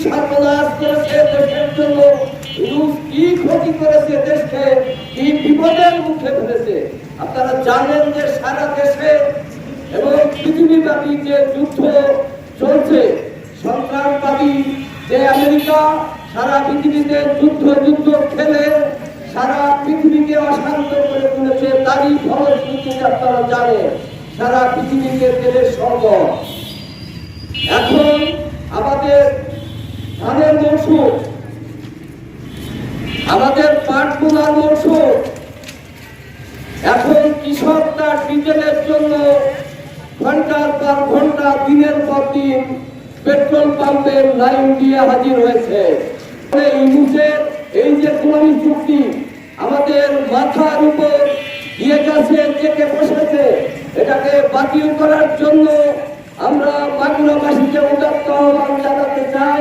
সর্বনাশ করেছে দেশের জন্য, রুশ কি ক্ষতি করেছে দেশকে, কি বিপদের মুখে ফেলেছে। আপনারা জানেন যে সারা দেশে এবং পৃথিবীব্যাপী যে যুদ্ধ চলছে, সন্ত্রাসবাদী যে আমেরিকা সারা পৃথিবীতে যুদ্ধ খেলে সারা পৃথিবীকে অশান্ত করে তুলেছে, তারই ফলশ্রুতিতে আপনারা জানেন সারা পৃথিবীতে তেলের সংকট। এখন আমাদের ধানের মৌসুম, আমাদের পাট বোনার মৌসুম। এখন কৃষক তার ডিজেলের জন্য ঘন্টার পর ঘন্টা, দিনের পর দিন পেট্রোল পাম্পের লাইন দিয়ে হাজির হয়েছে। ইউনুসের এই যে গোলামি চুক্তি আমাদের মাথার উপর দিয়ে গেছে, চেকে বসেছে, এটাকে বাতিল করার জন্য আমরা মাগুরাবাসীকে উদাত্ত আহ্বান জানাতে চাই।